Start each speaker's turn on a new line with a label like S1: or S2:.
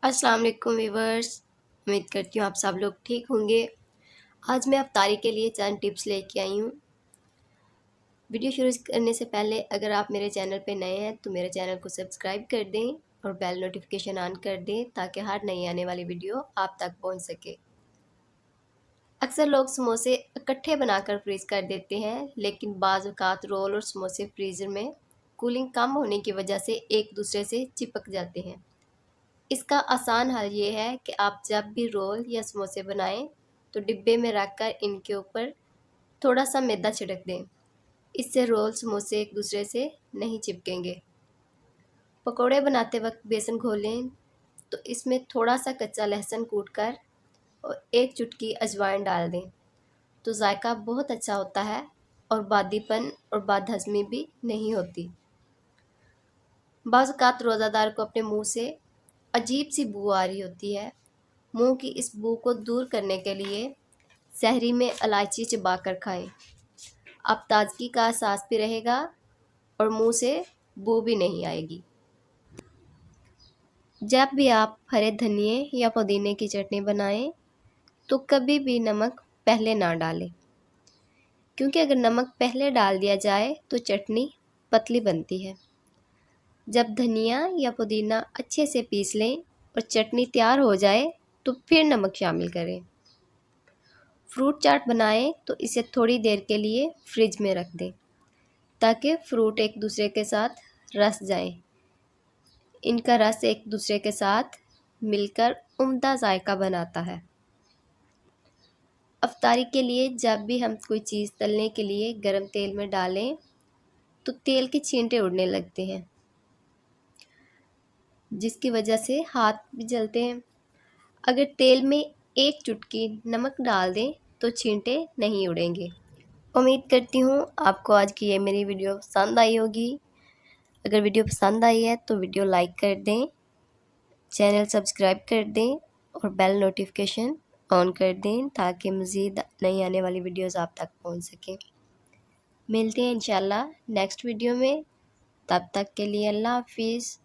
S1: अस्सलाम वालेकुम वीवर्स। उम्मीद करती हूँ आप सब लोग ठीक होंगे। आज मैं अफ्तारी के लिए चंद टिप्स लेके आई हूँ। वीडियो शुरू करने से पहले अगर आप मेरे चैनल पे नए हैं तो मेरे चैनल को सब्सक्राइब कर दें और बेल नोटिफिकेशन ऑन कर दें ताकि हर नई आने वाली वीडियो आप तक पहुँच सके। अक्सर लोग समोसे इकट्ठे बनाकर फ्रीज़ कर देते हैं, लेकिन बाज़ औक़ात रोल और समोसे फ्रीज़र में कूलिंग कम होने की वजह से एक दूसरे से चिपक जाते हैं। इसका आसान हल ये है कि आप जब भी रोल या समोसे बनाएं तो डिब्बे में रखकर इनके ऊपर थोड़ा सा मैदा छिड़क दें। इससे रोल समोसे एक दूसरे से नहीं चिपकेंगे। पकोड़े बनाते वक्त बेसन घोलें तो इसमें थोड़ा सा कच्चा लहसुन कूटकर और एक चुटकी अजवाइन डाल दें तो जायका बहुत अच्छा होता है और बादीपन और बदहज़मी भी नहीं होती। बाज़ औक़ात रोज़ादार को अपने मुंह से अजीब सी बू आ रही होती है। मुंह की इस बू को दूर करने के लिए सहरी में इलायची चबाकर खाएं। अब ताजगी का एहसास भी रहेगा और मुंह से बू भी नहीं आएगी। जब भी आप हरे धनिए या पुदीने की चटनी बनाएं तो कभी भी नमक पहले ना डालें, क्योंकि अगर नमक पहले डाल दिया जाए तो चटनी पतली बनती है। जब धनिया या पुदीना अच्छे से पीस लें और चटनी तैयार हो जाए तो फिर नमक शामिल करें। फ्रूट चाट बनाएं तो इसे थोड़ी देर के लिए फ्रिज में रख दें ताकि फ्रूट एक दूसरे के साथ रस जाए। इनका रस एक दूसरे के साथ मिलकर उम्दा जायका बनाता है। अफ्तारी के लिए जब भी हम कोई चीज़ तलने के लिए गर्म तेल में डालें तो तेल के छींटे उड़ने लगते हैं, जिसकी वजह से हाथ भी जलते हैं। अगर तेल में एक चुटकी नमक डाल दें तो छींटे नहीं उड़ेंगे। उम्मीद करती हूँ आपको आज की ये मेरी वीडियो पसंद आई होगी। अगर वीडियो पसंद आई है तो वीडियो लाइक कर दें, चैनल सब्सक्राइब कर दें और बेल नोटिफिकेशन ऑन कर दें ताकि मज़ीद नई आने वाली वीडियोस आप तक पहुँच सकें। मिलते हैं इंशाल्लाह नेक्स्ट वीडियो में। तब तक के लिए अल्लाह हाफिज़।